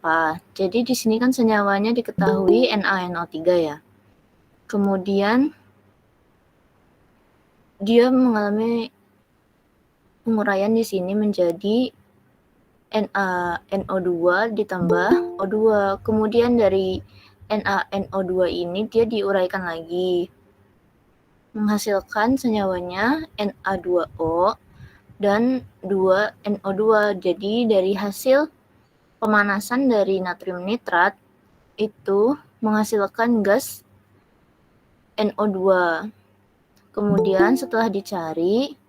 apa. Jadi di sini kan senyawanya diketahui NaNO3 ya. Kemudian dia mengalami penguraian di sini menjadi NaNO2 ditambah O2. Kemudian dari NaNO2 ini dia diuraikan lagi, menghasilkan senyawanya Na2O dan 2NO2. Jadi dari hasil pemanasan dari natrium nitrat itu menghasilkan gas NO2. Kemudian setelah dicari,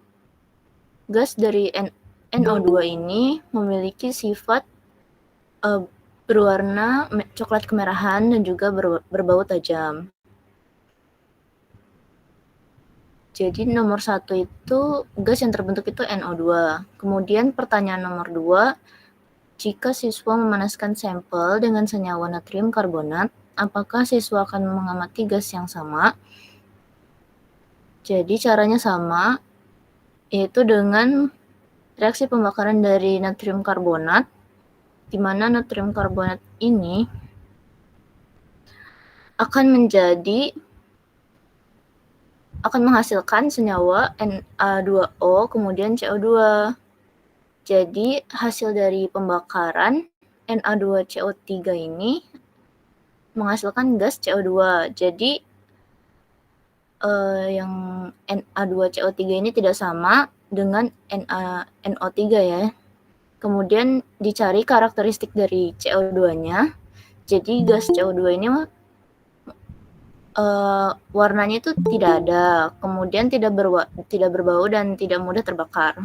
gas dari NO2 ini memiliki sifat berwarna coklat kemerahan dan juga berbau tajam. Jadi nomor 1 itu gas yang terbentuk itu NO2. Kemudian pertanyaan nomor 2, jika siswa memanaskan sampel dengan senyawa natrium karbonat, apakah siswa akan mengamati gas yang sama? Jadi caranya sama, yaitu dengan reaksi pembakaran dari natrium karbonat, di mana natrium karbonat ini akan menghasilkan senyawa Na2O kemudian CO2. Jadi hasil dari pembakaran Na2CO3 ini menghasilkan gas CO2. Jadi yang Na2CO3 ini tidak sama dengan NO3 ya. Kemudian dicari karakteristik dari CO2-nya. Jadi gas CO2 ini warnanya itu tidak ada, kemudian tidak berbau dan tidak mudah terbakar.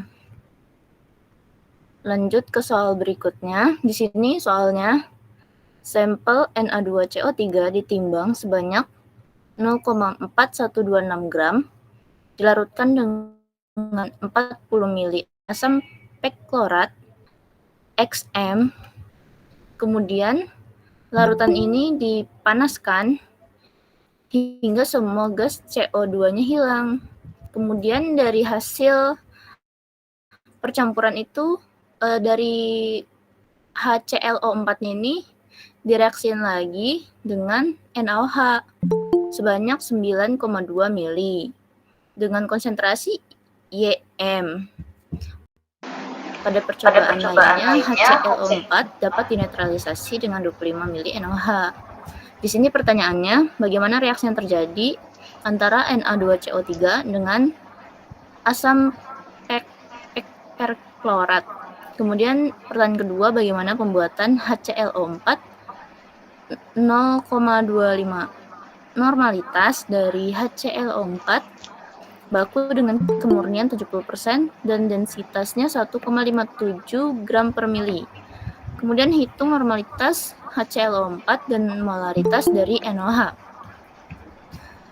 Lanjut ke soal berikutnya. Di sini soalnya, sampel Na2CO3 ditimbang sebanyak 0,4126 gram, dilarutkan dengan 40 ml asam perklorat XM. Kemudian larutan ini dipanaskan hingga semua gas CO2-nya hilang. Kemudian dari hasil percampuran itu dari HClO4 ini direaksiin lagi dengan NaOH sebanyak 9,2 mili dengan konsentrasi Ym. Pada percobaan lainnya, HClO4 dapat dinetralisasi dengan 25 mili NaOH. Di sini pertanyaannya, bagaimana reaksi yang terjadi antara Na2CO3 dengan asam perklorat? Kemudian pertanyaan kedua, bagaimana pembuatan HClO4 0,25 normalitas dari HClO4 baku dengan kemurnian 70% dan densitasnya 1,57 gram per mili. Kemudian hitung normalitas HClO4 dan molaritas dari NaOH.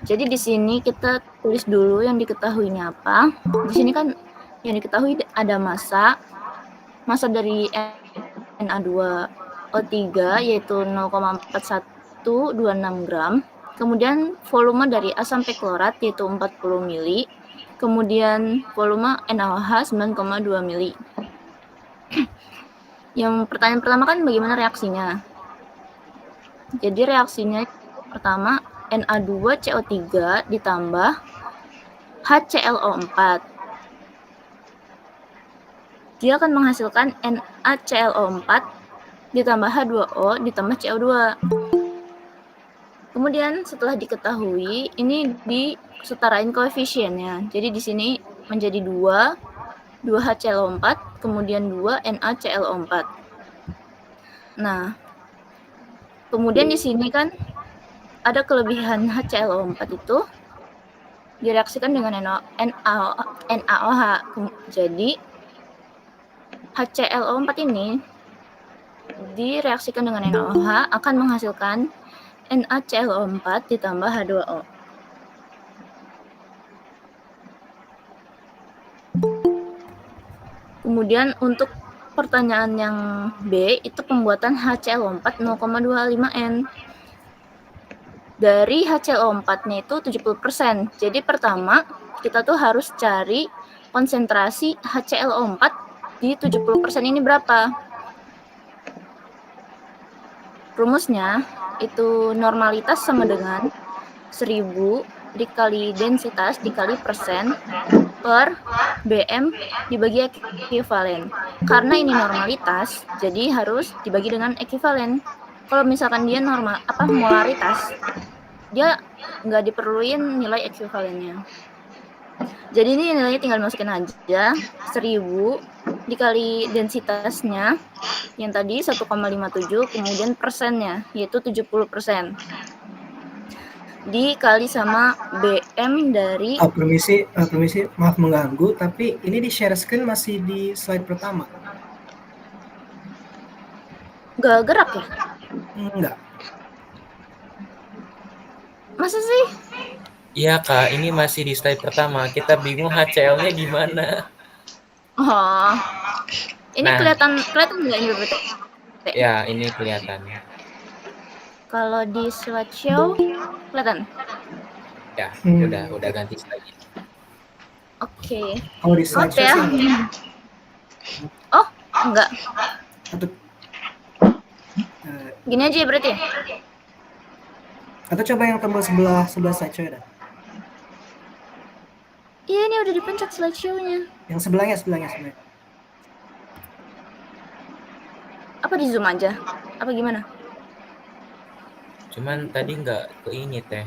Jadi di sini kita tulis dulu yang diketahuinya apa. Di sini kan yang diketahui ada massa dari Na2O3 yaitu 0,4126 gram. Kemudian volume dari asam perklorat yaitu 40 mili. Kemudian volume NaOH 9,2 mili. Yang pertanyaan pertama kan bagaimana reaksinya? Jadi reaksinya pertama Na2CO3 ditambah HClO4. Dia akan menghasilkan NaClO4 ditambah H2O ditambah CO2. Kemudian setelah diketahui, ini disetarain koefisiennya. Jadi di sini menjadi 2 HClO4, kemudian 2 NaClO4. Nah, kemudian di sini kan ada kelebihan HClO4 itu direaksikan dengan NaOH. Jadi HClO4 ini direaksikan dengan NaOH akan menghasilkan NaClO4 ditambah H2O. Kemudian untuk pertanyaan yang B itu pembuatan HClO4 0,25N. Dari HClO4-nya itu 70%. Jadi pertama kita tuh harus cari konsentrasi HClO4 di 70% ini berapa. Rumusnya itu normalitas sama dengan 1000 dikali densitas dikali persen per BM dibagi ekivalen. Karena ini normalitas, jadi harus dibagi dengan ekivalen. Kalau misalkan dia molaritas, dia nggak diperluin nilai ekivalennya. Jadi ini nilainya tinggal masukin aja 1000 dikali densitasnya yang tadi 1,57, kemudian persennya yaitu 70%. Dikali sama BM dari permisi, maaf mengganggu, tapi ini di share screen masih di slide pertama. nggak gerak ya? Enggak. Masa sih? Iya Kak, ini masih di slide pertama. Kita bingung HCl-nya di mana. Oh, ini Nah. kelihatan nggak ini berarti? Ya, ini kelihatan. Kalau di slideshow kelihatan? Ya, udah ganti slide. Oke. Kalau di slideshow ya? sih Oh, enggak. Atau Gini aja ya berarti ya? Atau coba yang tombol sebelah slideshow ya. Iya, ini udah dipencet slideshow-nya. Yang sebelahnya. Apa di zoom aja? Apa gimana? Cuman tadi nggak ke ini teh.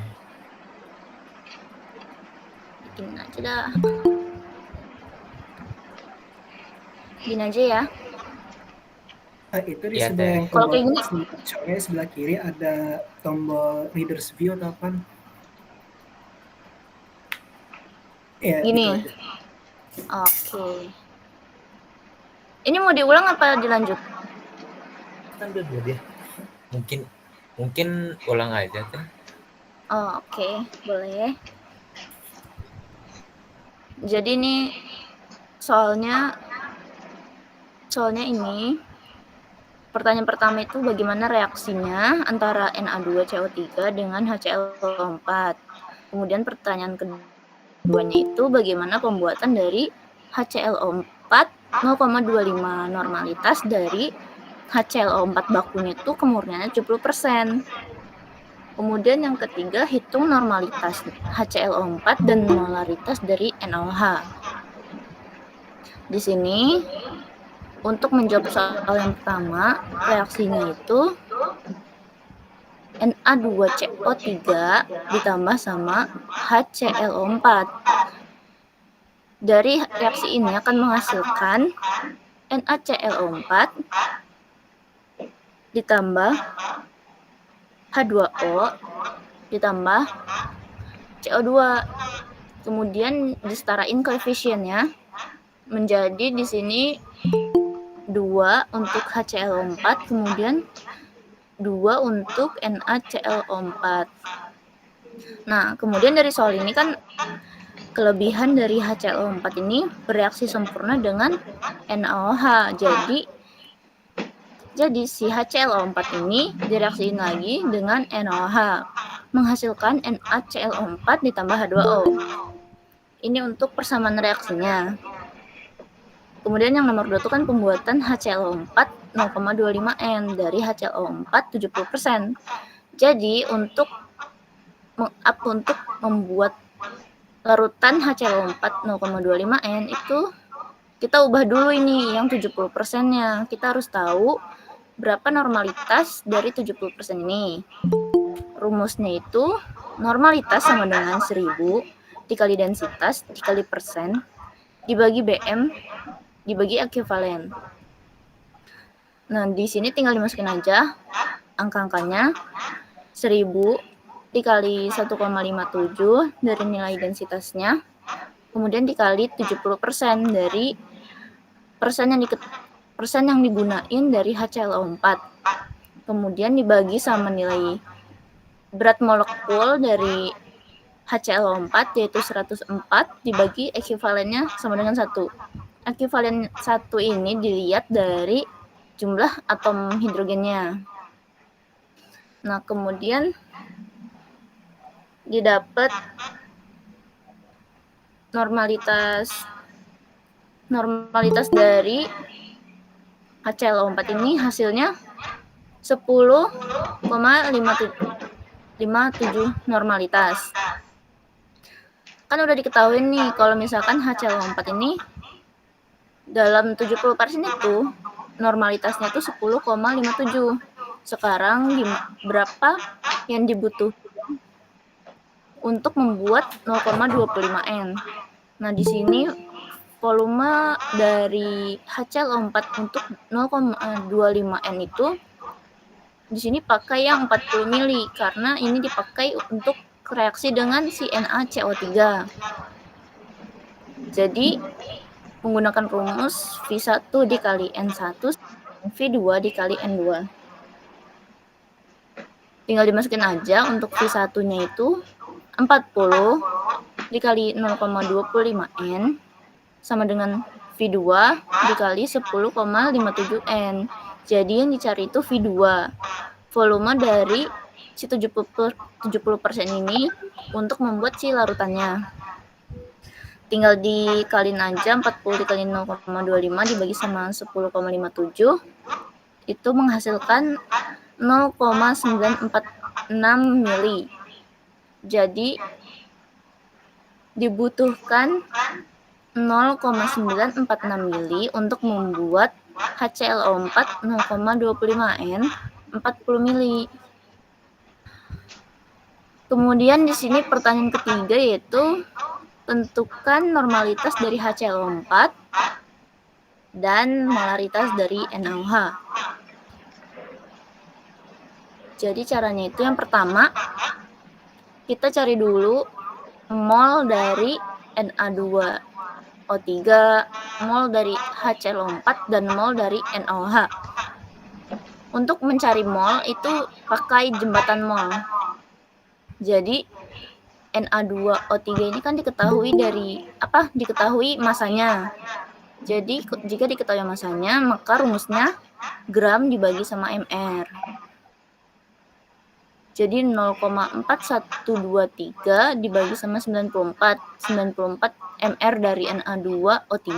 Bikin aja dah. Gini aja ya. Itu di sebelah yang kalau kayak gini slideshow-nya sebelah kiri ada tombol readers view atau apa? Ya, gini. Gitu Oke. Ini mau diulang apa dilanjut? Kan dulu dia. Mungkin ulang aja teh. Oh, oke. Boleh. Jadi nih soalnya ini pertanyaan pertama itu bagaimana reaksinya antara Na2CO3 dengan HCl4. Kemudian pertanyaan keduanya itu bagaimana pembuatan dari HCl4 0,25 normalitas dari HCl4 bakunya itu kemurniannya 70%. Kemudian yang ketiga, hitung normalitas HCl4 dan molaritas dari NaOH. Di sini untuk menjawab soal yang pertama, reaksinya itu Na2CO3 ditambah sama HClO4. Dari reaksi ini akan menghasilkan NaClO4 ditambah H2O ditambah CO2. Kemudian disetarain koefisiennya menjadi di sini 2 untuk HClO4, kemudian 2 untuk NaClO4. Nah, kemudian dari soal ini kan kelebihan dari HClO4 ini bereaksi sempurna dengan NaOH. Jadi si HClO4 ini direaksiin lagi dengan NaOH, menghasilkan NaClO4 ditambah H2O. Ini untuk persamaan reaksinya. Kemudian yang nomor 2 itu kan pembuatan HClO4 0,25 N dari HClO4 70%. Jadi untuk membuat larutan HClO4 0,25 N itu kita ubah dulu ini yang 70%-nya. Kita harus tahu berapa normalitas dari 70% ini. Rumusnya itu normalitas sama dengan 1000 dikali densitas dikali persen dibagi BM dibagi ekivalen. Nah, di sini tinggal dimasukin aja angka-angkanya. 1000 dikali 1,57 dari nilai densitasnya. Kemudian dikali 70% dari persen yang digunain dari HClO4. Kemudian dibagi sama nilai berat molekul dari HClO4 yaitu 104 dibagi ekivalennya sama dengan 1. Ekivalen 1 ini dilihat dari jumlah atom hidrogennya. Nah, kemudian didapat normalitas dari HClO4 ini hasilnya 10,57 normalitas. Kan udah diketahui nih kalau misalkan HCl4 ini dalam 70% itu normalitasnya tuh 10,57. Sekarang berapa yang dibutuhkan untuk membuat 0,25 N. Nah, di sini volume dari HCl4 untuk 0,25 N itu di sini pakai yang 40 mili karena ini dipakai untuk reaksi dengan si NaCO3. Jadi menggunakan rumus V1 dikali N1 V2 dikali N2. Tinggal dimasukin aja. Untuk V1-nya itu 40 dikali 0,25 N sama dengan V2 dikali 10,57 N. Jadi yang dicari itu V2. Volume dari si 70% ini untuk membuat si larutannya. Tinggal dikaliin aja. 40 dikali 0,25 dibagi sama 10,57 itu menghasilkan 0,946 mili. Jadi dibutuhkan 0,946 mili untuk membuat HClO4 0,25 N 40 mili. Kemudian di sini pertanyaan ketiga yaitu tentukan normalitas dari HClO4 dan molaritas dari NaOH. Jadi caranya itu yang pertama kita cari dulu mol dari Na2O3, mol dari HClO4 dan mol dari NaOH. Untuk mencari mol itu pakai jembatan mol. Jadi Na2O3 ini kan diketahui masanya. Jadi jika diketahui masanya, maka rumusnya gram dibagi sama mr. Jadi 0,4123 dibagi sama 94 mr dari Na2O3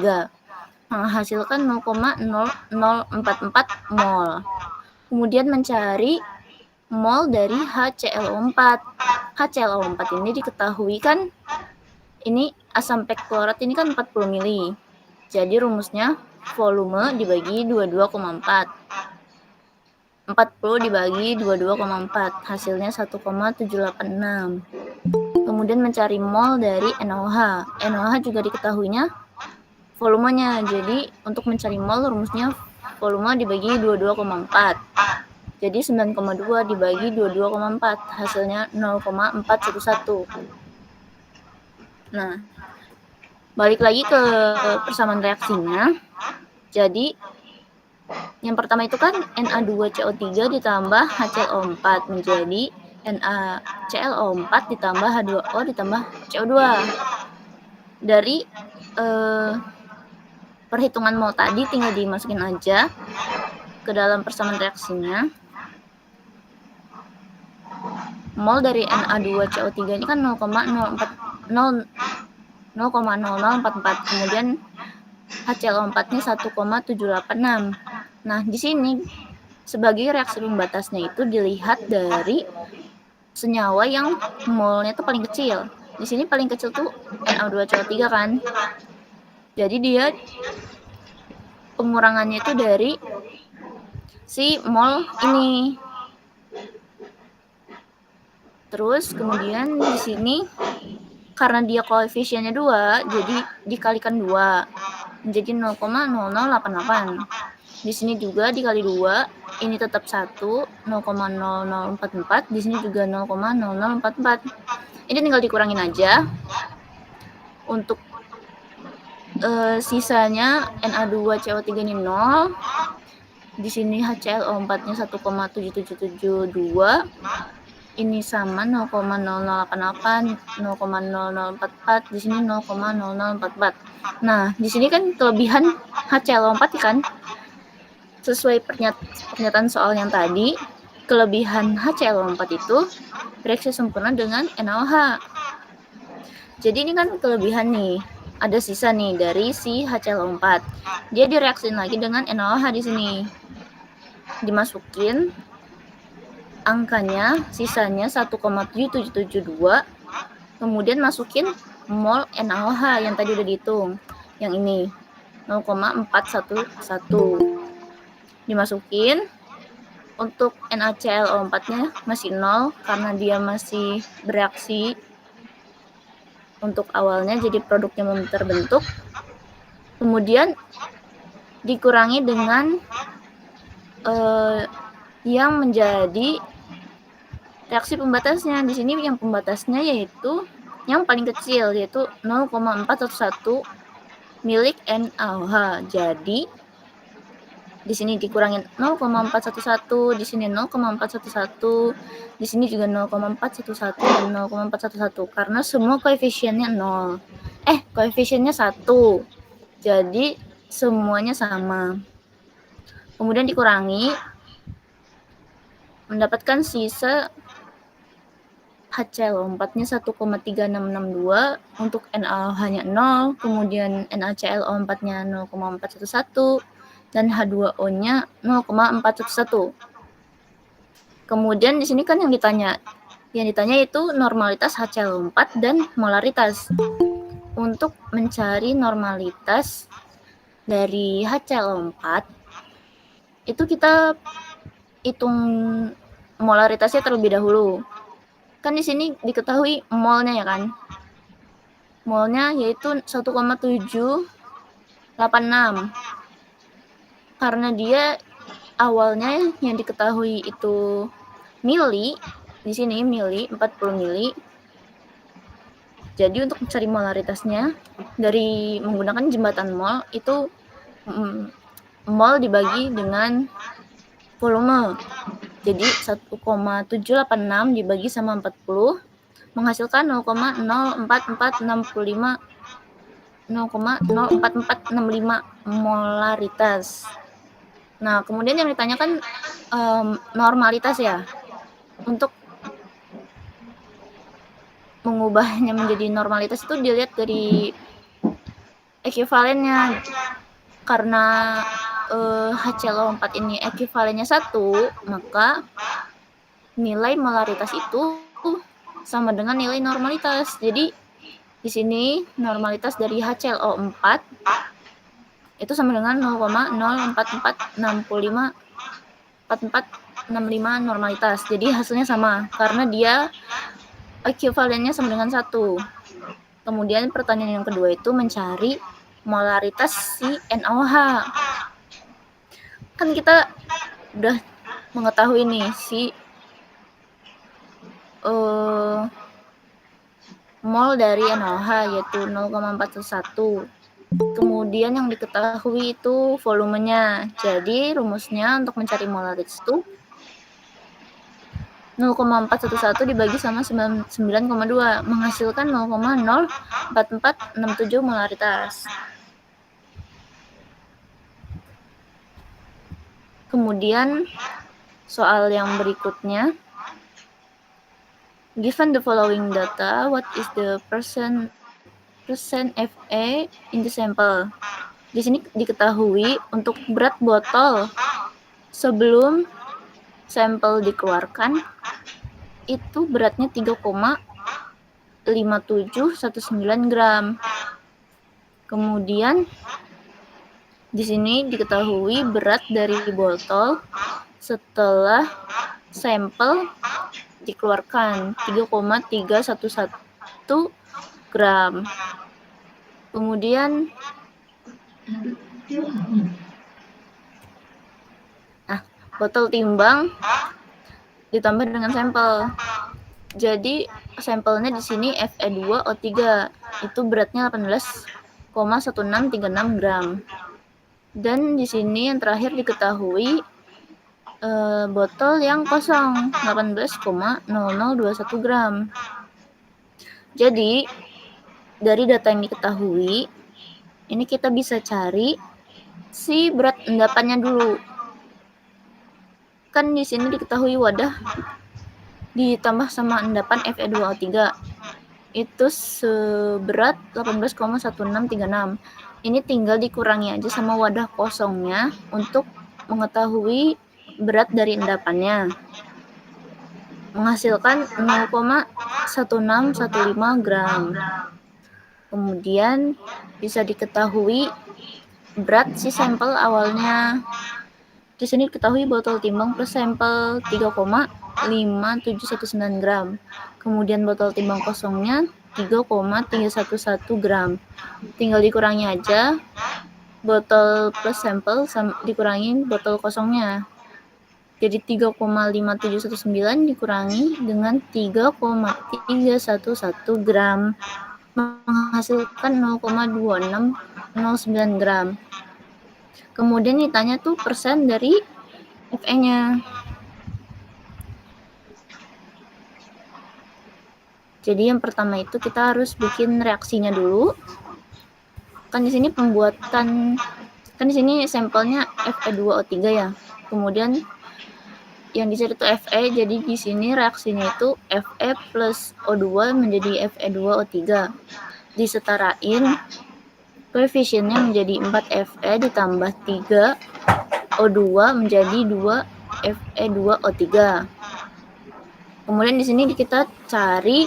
menghasilkan 0,0044 mol. Kemudian mencari mol dari HClO4. HClO4 ini diketahui kan ini asam perklorat ini kan 40 mili. Jadi rumusnya volume dibagi 22,4. 40 dibagi 22,4 hasilnya 1,786. Kemudian mencari mol dari NaOH. NaOH juga diketahuinya volumenya. Jadi untuk mencari mol rumusnya volume dibagi 22,4. Jadi 9,2 dibagi 22,4 hasilnya 0,411. Nah, balik lagi ke persamaan reaksinya. Jadi yang pertama itu kan Na2CO3 ditambah HClO4 menjadi NaClO4 ditambah H2O ditambah CO2. Dari perhitungan mol tadi tinggal dimasukin aja ke dalam persamaan reaksinya. Mol dari Na2CO3 ini kan 0,0044. Kemudian HClO4-nya 1,786. Nah, di sini sebagai reaksi pembatasnya itu dilihat dari senyawa yang molnya itu paling kecil. Di sini paling kecil tuh Na2CO3 kan. Jadi dia pengurangannya itu dari si mol ini. Terus kemudian di sini karena dia koefisiennya 2, jadi dikalikan 2 menjadi 0,0088. Di sini juga dikali 2, ini tetap 1, 0,0044. Di sini juga 0,0044. Ini tinggal dikurangin aja. Untuk sisanya Na2CO3 ini 0. Di sini HClO4-nya 1,7772. Ini sama 0,0088, 0,0044, di sini 0,0044. Nah, di sini kan kelebihan HClO4 kan sesuai pernyataan soal yang tadi, kelebihan HClO4 itu reaksi sempurna dengan NaOH. Jadi ini kan kelebihan nih, ada sisa nih dari si HClO4. Dia direaksiin lagi dengan NaOH di sini. Dimasukin angkanya, sisanya 1,7772, kemudian masukin mol NaOH yang tadi udah dihitung, yang ini 0,411, dimasukin. Untuk NaClO4-nya masih 0 karena dia masih bereaksi untuk awalnya, jadi produknya belum terbentuk. Kemudian dikurangi dengan yang menjadi reaksi pembatasnya. Di sini yang pembatasnya yaitu yang paling kecil, yaitu 0,411 milik NaOH. Jadi di sini dikurangin 0,411, di sini 0,411, di sini juga 0,411 dan 0,411 karena semua koefisiennya 0. Koefisiennya 1. Jadi semuanya sama. Kemudian dikurangi, mendapatkan sisa HClO4-nya 1,3662, untuk NaOH-nya 0, kemudian NaClO4-nya 0,411, dan H2O-nya 0,411. Kemudian di sini kan yang ditanya itu normalitas HClO4 dan molaritas. Untuk mencari normalitas dari HClO4 itu kita hitung molaritasnya terlebih dahulu. Kan di sini diketahui molnya ya kan. Molnya yaitu 1,786. Karena dia awalnya yang diketahui itu mili, di sini mili 40 mili. Jadi untuk mencari molaritasnya dari menggunakan jembatan mol itu mol dibagi dengan volume. Jadi 1,786 dibagi sama 40 menghasilkan 0,04465 molaritas. Nah, kemudian yang ditanyakan normalitas ya. Untuk mengubahnya menjadi normalitas itu dilihat dari ekuivalennya. Karena HClO4 ini ekuivalennya 1, maka nilai molaritas itu sama dengan nilai normalitas. Jadi di sini normalitas dari HClO4 itu sama dengan 0,04465 normalitas. Jadi hasilnya sama karena dia ekuivalennya sama dengan 1. Kemudian pertanyaan yang kedua itu mencari molaritas si NaOH. Kan kita udah mengetahui nih si mol dari NaOH yaitu 0,411. Kemudian yang diketahui itu volumenya. Jadi rumusnya untuk mencari molaritas itu 0,411 dibagi sama 9,2 menghasilkan 0,04467 molaritas. Kemudian soal yang berikutnya, given the following data, what is the percent Fa in the sample? Di sini diketahui untuk berat botol sebelum sampel dikeluarkan itu beratnya 3,5719 gram. Kemudian di sini diketahui berat dari botol setelah sampel dikeluarkan 3,311 gram. Kemudian botol timbang ditambah dengan sampel. Jadi sampelnya di sini Fe2O3 itu beratnya 18,1636 gram. Dan di sini yang terakhir diketahui botol yang kosong 18,0021 gram. Jadi dari data yang diketahui ini kita bisa cari si berat endapannya dulu. Kan di sini diketahui wadah ditambah sama endapan Fe2O3 itu seberat 18,1636. Ini tinggal dikurangi aja sama wadah kosongnya untuk mengetahui berat dari endapannya. menghasilkan 0,1615 gram. Kemudian bisa diketahui berat si sampel awalnya. Di sini diketahui botol timbang plus sampel 3,5719 gram. Kemudian botol timbang kosongnya 3,311 gram. Tinggal dikurangi aja botol plus sampel dikurangi botol kosongnya. Jadi 3,5719 dikurangi dengan 3,311 gram menghasilkan 0,2609 gram. Kemudian ditanya tuh persen dari Fe-nya. Jadi yang pertama itu kita harus bikin reaksinya dulu. Kan di sini di sini sampelnya Fe2O3 ya. Kemudian yang dicari itu Fe, jadi di sini reaksinya itu Fe plus O2 menjadi Fe2O3. Disetarain koefisiennya menjadi 4 Fe ditambah 3 O2 menjadi 2 Fe2O3. Kemudian di sini kita cari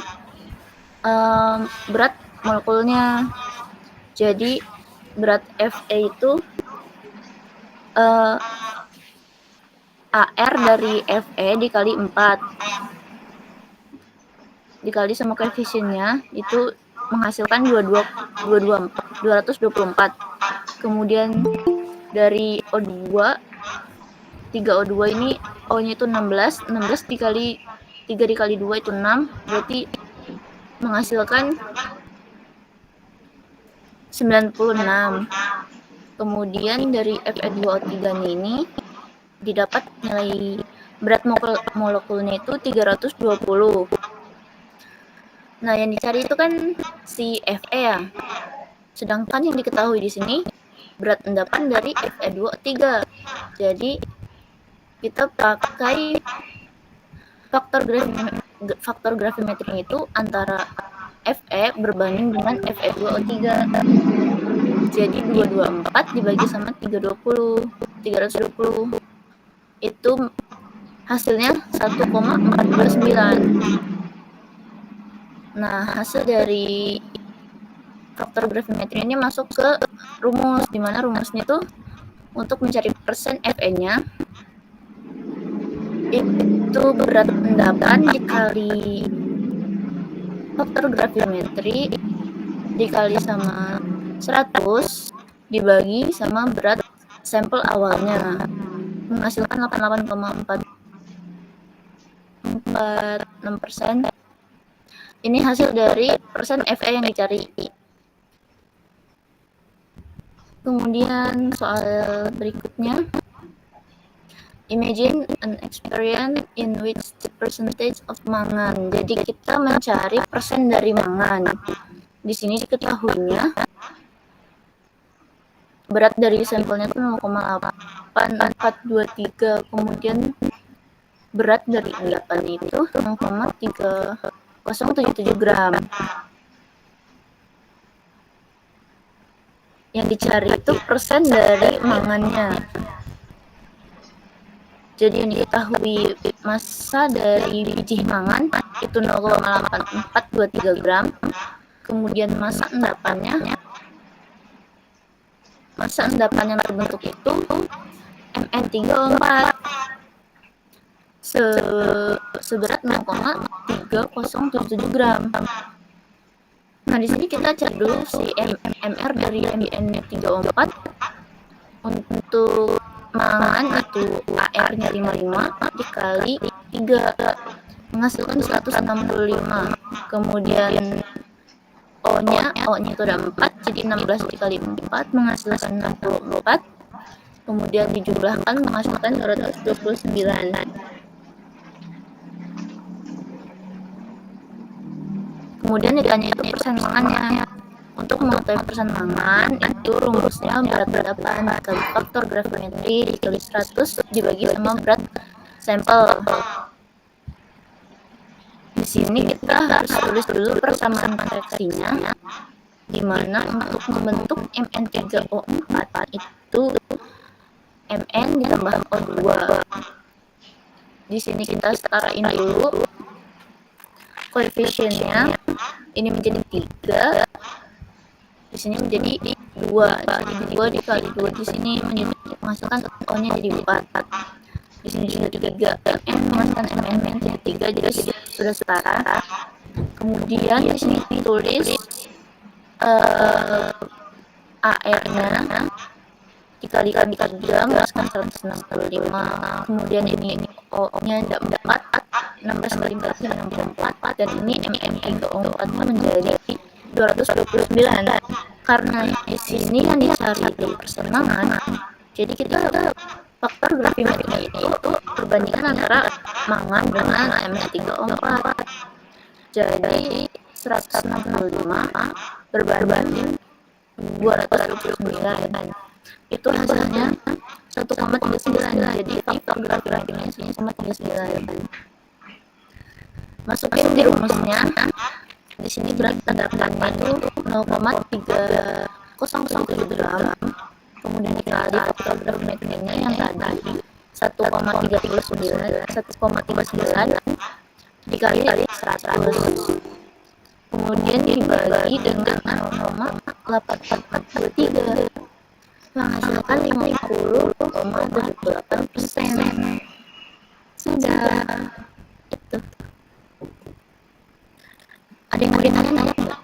berat molekulnya. Jadi berat Fe itu AR dari Fe dikali 4 dikali sama koefisiennya itu menghasilkan 224. Kemudian dari O2 3O2 ini O-nya itu 16 dikali 3 dikali 2 itu 6, berarti menghasilkan 96. Kemudian dari Fe2O3 ini didapat nilai berat molekulnya itu 320. Nah, yang dicari itu kan si Fe ya. Sedangkan yang diketahui di sini berat endapan dari Fe2O3. Jadi kita pakai faktor gravimetri itu antara Fe berbanding dengan Fe2O3. Jadi 224 dibagi sama 320 itu hasilnya 1,429. Nah, hasil dari faktor gravimetri ini masuk ke rumus, di mana rumusnya tuh untuk mencari persen Fe-nya itu berat endapan dikali faktor gravimetri dikali sama 100 dibagi sama berat sampel awalnya, menghasilkan 88,46%. Ini hasil dari persen Fe yang dicari. Kemudian soal berikutnya, imagine an experience in which the percentage of mangan. Jadi kita mencari persen dari mangan. Di sini diketahuinya berat dari sampelnya itu 0,8423. Kemudian berat dari endapannya itu 0,3077 gram. Yang dicari itu persen dari mangannya. Jadi yang diketahui massa dari biji mangan itu 0,8423 gram. Kemudian massa endapan yang terbentuk itu Mn3O4 seberat 0,3077 gram. Nah, di sini kita cari dulu si MR dari Mn3O4. Untuk mangan itu AR-nya 55 dikali 3 menghasilkan 165. Kemudian O-nya itu ada 4, jadi 16 dikali 4 menghasilkan 64. Kemudian dijumlahkan menghasilkan 229. Kemudian ditanya itu persen mangannya. Untuk mengetahui persen mangan, itu rumusnya berat endapan dikali faktor gravimetri dikali 100 dibagi sama berat sampel. Di sini kita harus tulis dulu persamaan reaksinya, di mana untuk membentuk Mn3O4 itu Mn ditambah O2. Di sini kita setarain dulu koefisiennya. Ini menjadi 3, di sini menjadi 2. Jadi 2 dikali 2 di sini menghasilkan O-nya jadi 4. Di sini juga 3. N menghasilkan MN jadi 3, jadi sudah setara. Kemudian di sini ditulis AR-nya dikalikan 3 menghasilkan 165. Kemudian ini O-nya ada 4, 16 kali 4 jadi 64, dan ini MM3O4 menjadi 229. Karena di sini yang dicari dari persenangan, jadi kita faktor gravimetrinya itu perbandingan antara mangan dengan MM3O4. Jadi 165 berbanding 229, itu hasilnya 1,39. Jadi faktor gravimetrinya 1,39. Masukin di rumusnya. Di sini berat tadakannya itu 0,3007 gram. Kemudian dikali faktor gravimetrinya yang tadi 1,39 dikali 100. Kemudian dibagi dengan 0,8423 menghasilkan 50,78%. Sudah. Itu. Ada yang mau ditanya-tanya nggak?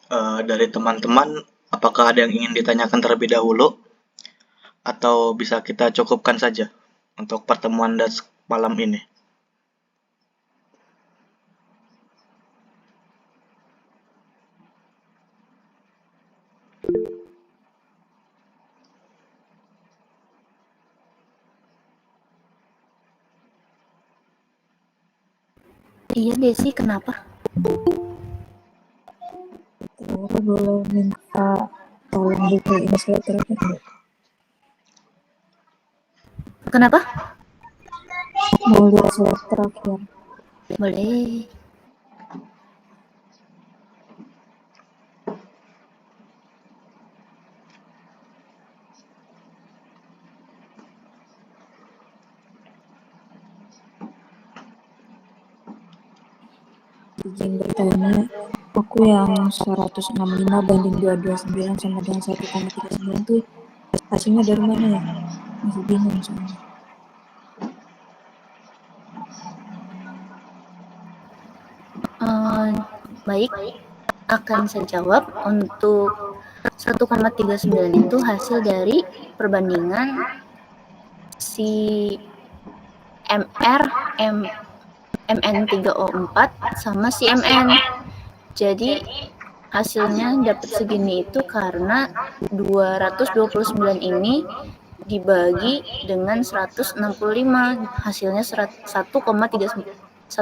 Dari teman-teman, apakah ada yang ingin ditanyakan terlebih dahulu? Atau bisa kita cukupkan saja untuk pertemuan malam ini? Iya Desi, kenapa? Aku boleh minta tolong bukain slide terakhir nggak? Kenapa? Mau lihat slide terakhir. Boleh. Izin bertanya, aku yang 165 banding 229 sama dengan 1,39 tuh hasilnya dari mana ya? Masih bingung soalnya. Baik, akan saya jawab. Untuk 1,39 itu hasil dari perbandingan si MR, MN3O4 sama si MN. Jadi hasilnya dapat segini itu karena 229 ini dibagi dengan 165, hasilnya 1,39.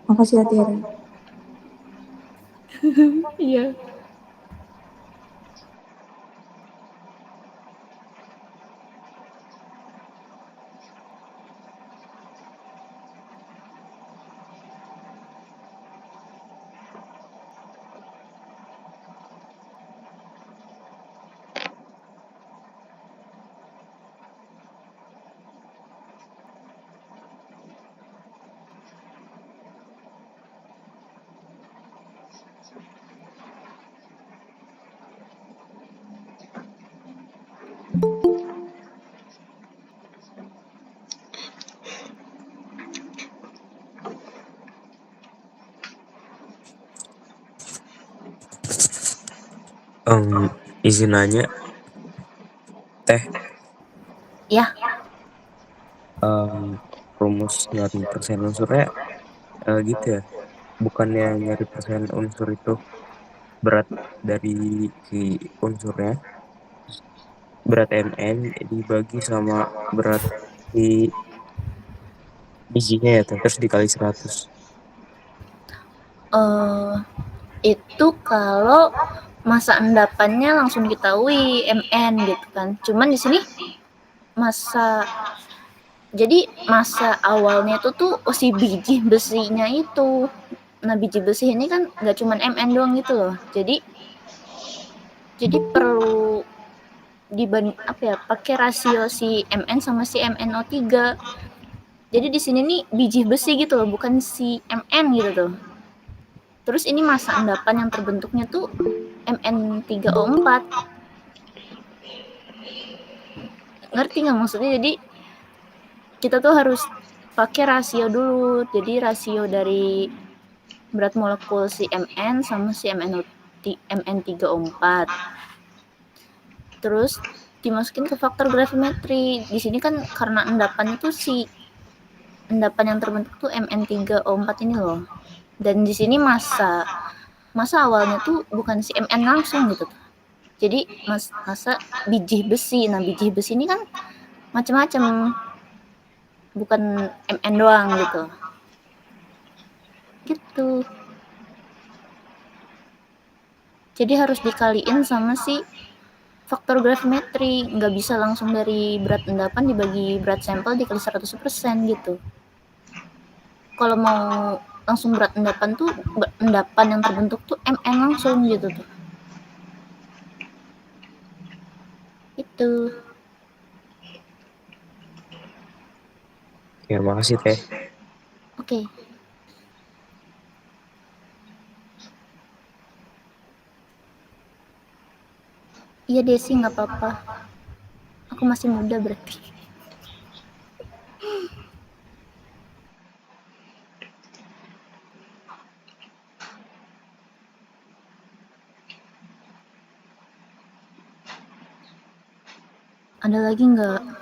Makasih ya Tiara. Iya. Izin nanya, Teh. Ya. Rumus nyari persen unsurnya gitu ya? Bukannya nyari persen unsur itu berat dari si unsurnya, berat MN dibagi sama berat di bijinya ya, terus dikali 100. Itu kalau masa endapannya langsung diketahui MN gitu kan. Cuman di sini masa awalnya itu tuh si biji besinya itu. Nah, biji besi ini kan nggak cuman MN doang gitu loh. Jadi perlu pakai rasio si MN sama si MnO3. Jadi di sini nih biji besi gitu loh, bukan si MN gitu tuh. Terus ini masa endapan yang terbentuknya tuh MN3O4. Ngerti nggak maksudnya? Jadi kita tuh harus pakai rasio dulu. Jadi rasio dari berat molekul si MN sama si MN3O4. Terus dimasukin ke faktor gravimetri. Di sini kan karena endapan itu endapan yang terbentuk tuh MN3O4 ini loh. Dan di sini masa awalnya tuh bukan si MN langsung gitu. Jadi masa biji besi. Nah, biji besi ini kan macam-macam, bukan MN doang gitu. Jadi harus dikaliin sama si faktor gravimetri, nggak bisa langsung dari berat endapan dibagi berat sampel dikali 100% gitu. Kalau mau langsung berat endapan tuh, endapan yang terbentuk tuh MN langsung gitu tuh. Itu. Ya, makasih Teh. Oke. Iya Desi, nggak apa-apa. Aku masih muda berarti. Ada lagi nggak?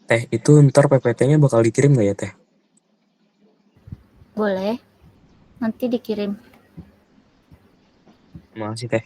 Teh, itu ntar PPT-nya bakal dikirim nggak ya, Teh? Boleh. Nanti dikirim. Makasih, Teh.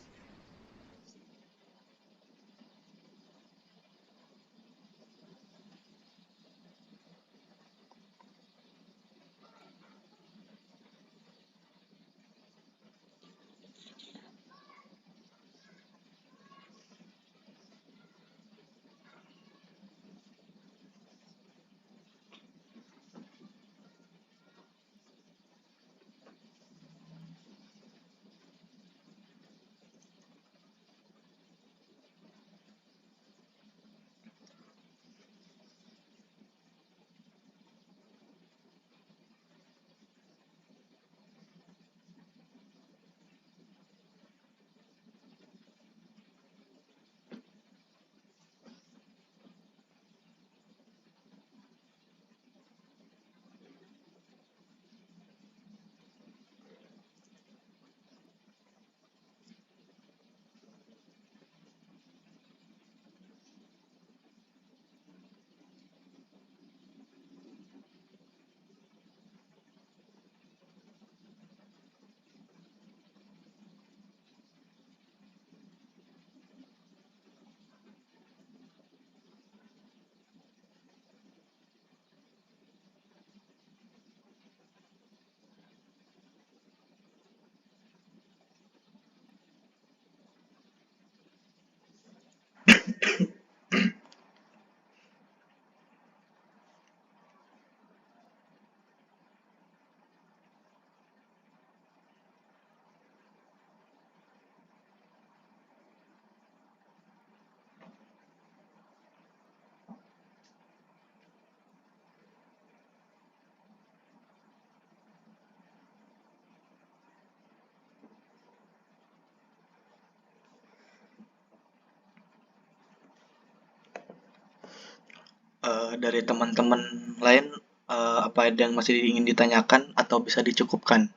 Dari teman-teman lain, apa ada yang masih ingin ditanyakan atau bisa dicukupkan?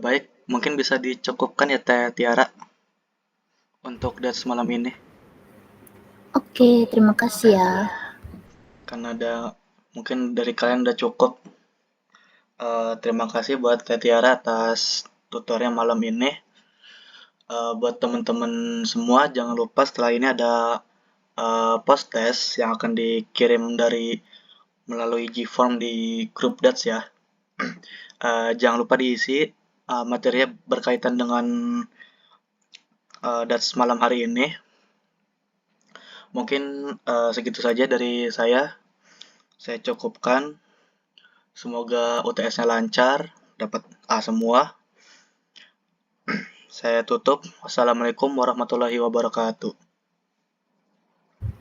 Baik, mungkin bisa dicukupkan ya Teh Tiara untuk dats malam ini. Oke, terima kasih ya. Karena mungkin dari kalian udah cukup. Terima kasih buat Teh Tiara atas tutornya malam ini. Buat teman-teman semua, jangan lupa setelah ini ada post test yang akan dikirim melalui Gform di grup Dats ya. Jangan lupa diisi materinya berkaitan dengan Dats malam hari ini. Mungkin segitu saja dari saya. Saya cukupkan. Semoga UTS-nya lancar, dapat A semua. Saya tutup. Wassalamualaikum warahmatullahi wabarakatuh.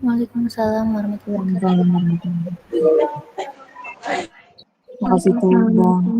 Waalaikumsalam warahmatullahi wabarakatuh. Makasih tuh, Bang.